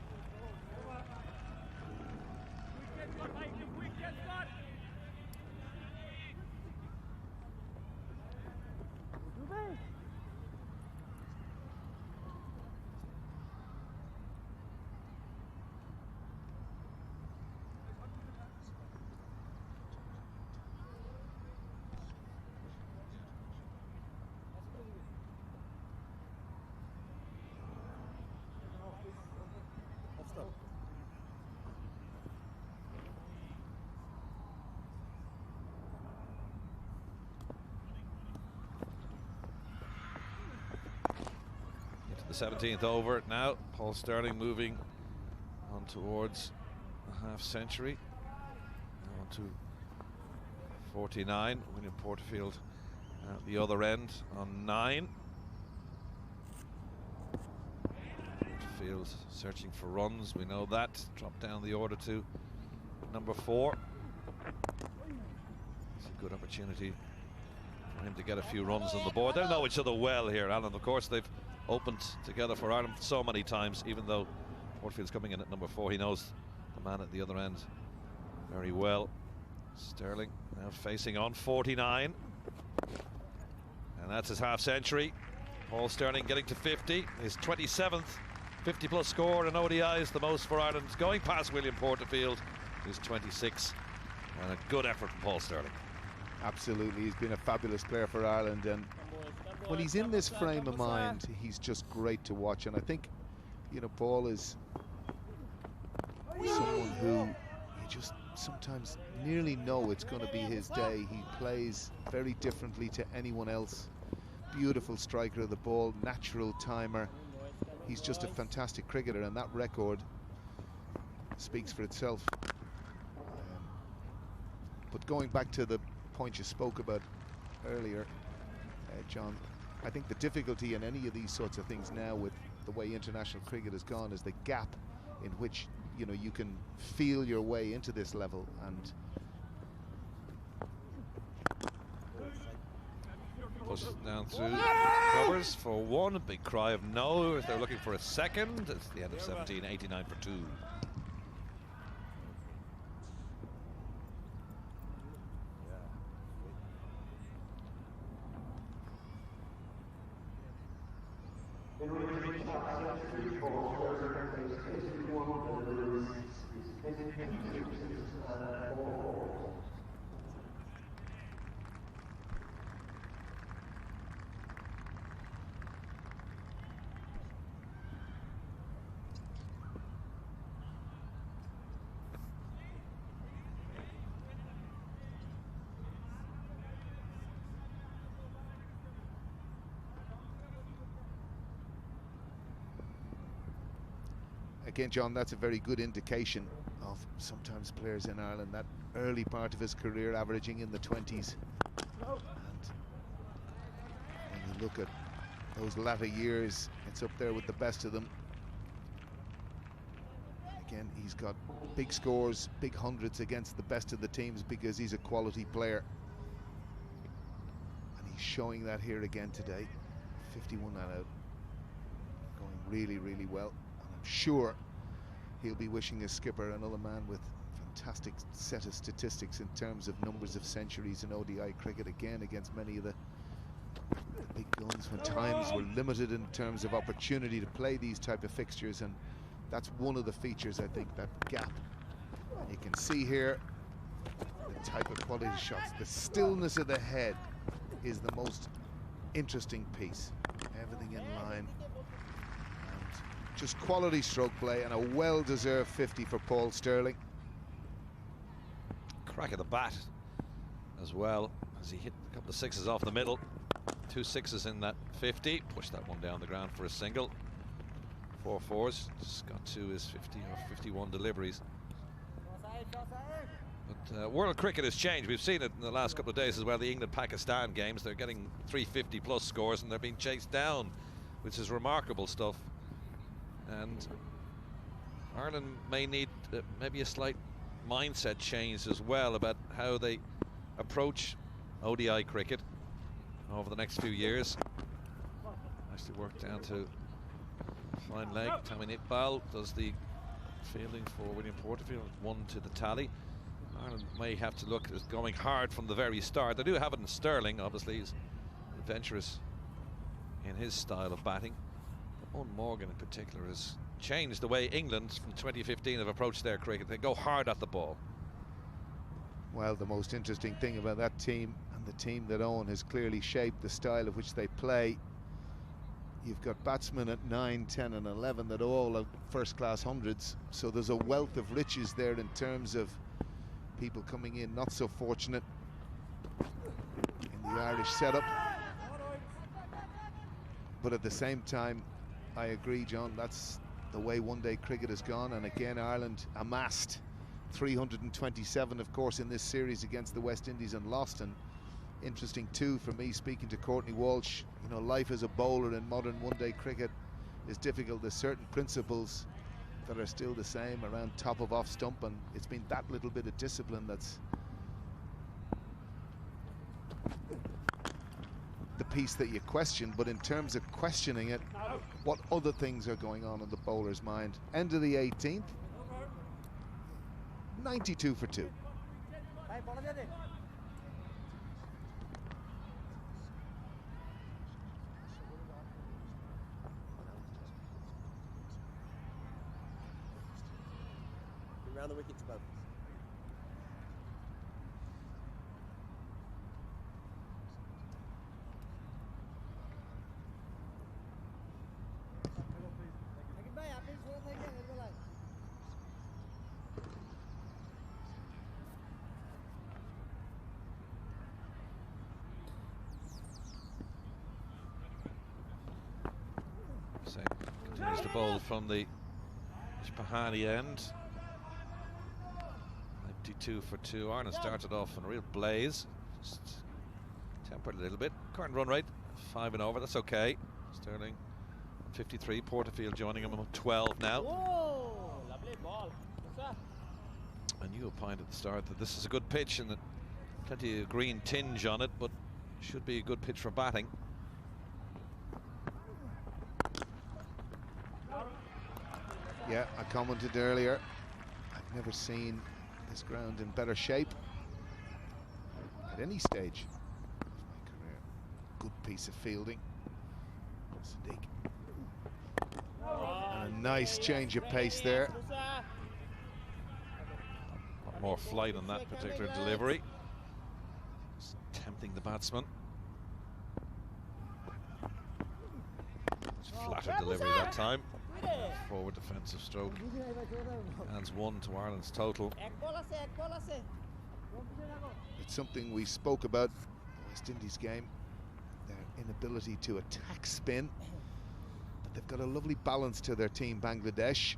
The 17th over now. Paul Sterling moving on towards a half century. On to 49. William Porterfield at the other end on 9. Porterfield searching for runs. We know that. Dropped down the order to number 4. It's a good opportunity for him to get a few runs on the board. They know each other well here, Alan. Of course, they've opened together for Ireland so many times, even though Porterfield's coming in at number 4. He knows the man at the other end very well. Sterling now facing on 49. And that's his half century. Paul Sterling getting to 50. His 27th 50-plus score in ODIs, the most for Ireland, going past William Porterfield, who's 26. And a good effort from Paul Sterling. Absolutely, he's been a fabulous player for Ireland, and when he's in this frame of mind, he's just great to watch. And I think, you know, Paul is someone who you just sometimes nearly know it's going to be his day. He plays very differently to anyone else beautiful striker of the ball, natural timer. He's just a fantastic cricketer, and that record speaks for itself. But going back to the point you spoke about earlier, John, I think the difficulty in any of these sorts of things now with the way international cricket has gone is the gap in which, you know, you can feel your way into this level. And pushes down through covers for one. A big cry of no. If they're looking for a second, it's the end of 17, 89 for 2. again, John, that's a very good indication of sometimes players in Ireland, that early part of his career averaging in the 20s. And when you look at those latter years, it's up there with the best of them. Again, he's got big scores, big hundreds against the best of the teams because he's a quality player. And he's showing that here again today. 51 not out. Going really, really well. And I'm sure he'll be wishing his skipper, another man with fantastic set of statistics in terms of numbers of centuries in ODI cricket, again against many of the big guns when times were limited in terms of opportunity to play these type of fixtures, and that's one of the features, I think, that gap. And you can see here the type of quality shots. The stillness of the head is the most interesting piece. Everything in line. And just quality stroke play and a well-deserved 50 for Paul Stirling. Crack of the bat as well as he hit a couple of sixes off the middle. 2 sixes in that 50. Pushed that one down the ground for a single. 4 fours. Just got to his 50 or 51 deliveries. But world cricket has changed. We've seen it in the last couple of days as well. The England-Pakistan games, they're getting 350 plus scores and they're being chased down, which is remarkable stuff. And Ireland may need maybe a slight mindset change as well about how they approach ODI cricket over the next few years. Nicely worked down to fine leg. Tammy Iqbal does the fielding for William Porterfield, 1 to the tally. Ireland may have to look at going hard from the very start. They do have it in Stirling, obviously. He's adventurous in his style of batting. But Eoin Morgan in particular has changed the way England from 2015 have approached their cricket. They go hard at the ball. Well, the most interesting thing about that team, and the team that Eoin has clearly shaped the style of which they play, you've got batsmen at 9, 10 and 11 that all have first-class hundreds, so there's a wealth of riches there in terms of people coming in not so fortunate in the Irish setup. But at the same time, I agree, John, that's the way one-day cricket has gone. And again, Ireland amassed 327, of course, in this series against the West Indies and lost. And interesting too for me, speaking to Courtney Walsh, you know, life as a bowler in modern one-day cricket is difficult. There's certain principles that are still the same around top of off stump, and it's been that little bit of discipline that's the piece that you question. But in terms of questioning it, what other things are going on in the bowler's mind? End of the 18th, 92 for 2. Around the wickets above. Continues to bowl from the Pahani end. 92 for 2. Ireland started off in a real blaze. Just tempered a little bit. Current run rate 5 and over. That's okay. Sterling 53. Porterfield joining him on 12 now. Oh, lovely ball. And you opined at the start that this is a good pitch and plenty of green tinge on it, but should be a good pitch for batting. Yeah, I commented earlier, I've never seen this ground in better shape at any stage of my career. Good piece of fielding. Sadiq. And a nice change of pace there. More flight on that particular delivery. Just tempting the batsman. Flatter delivery that time. Forward defensive stroke. Hands 1 to Ireland's total. It's something we spoke about in the West Indies game, their inability to attack spin, but they've got a lovely balance to their team, Bangladesh,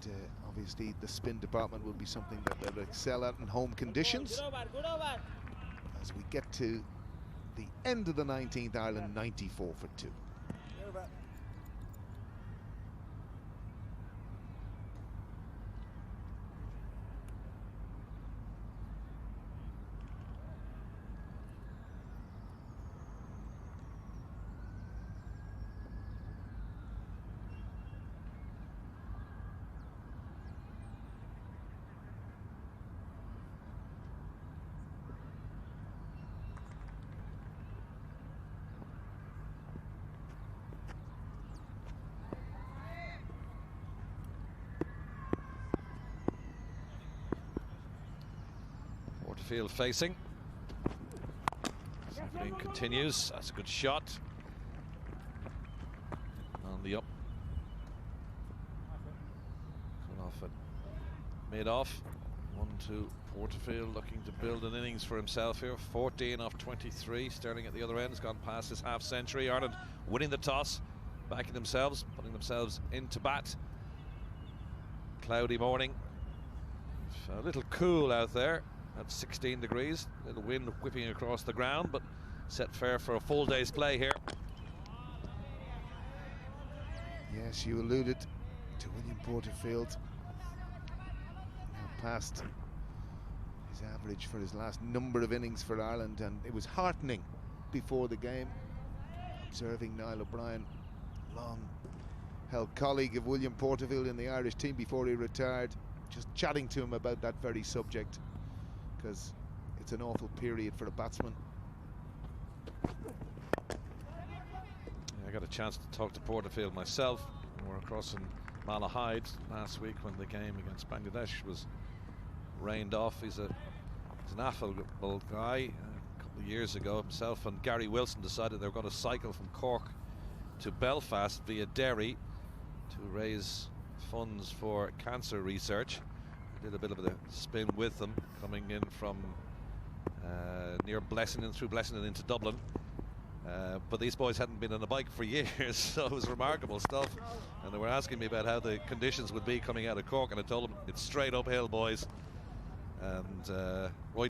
and obviously the spin department will be something that they'll excel at in home conditions. As we get to the end of the 19th, Ireland 94 for 2. Porterfield facing. Safdie continues. That's a good shot. On the up. Cut off at mid-off. 1-2 Porterfield looking to build an innings for himself here. 14 off 23. Sterling at the other end has gone past his half century. Ireland winning the toss, backing themselves, putting themselves into bat. Cloudy morning. A little cool out there at 16 degrees. A little wind whipping across the ground, but set fair for a full day's play here. Yes, you alluded to William Porterfield. Now past his average for his last number of innings for Ireland, and it was heartening before the game observing Niall O'Brien, long-held colleague of William Porterfield in the Irish team before he retired, just chatting to him about that very subject, because it's an awful period for a batsman. I got a chance to talk to Porterfield myself. We were across in Malahide last week when the game against Bangladesh was rained off. He's an affable guy. A couple of years ago, himself and Gary Wilson decided they were going to cycle from Cork to Belfast via Derry to raise funds for cancer research. I did a bit of a spin with them, coming in from near Blessington, through Blessington into Dublin. But these boys hadn't been on a bike for years, so it was remarkable stuff. And they were asking me about how the conditions would be coming out of Cork, and I told them it's straight uphill, boys. And Roy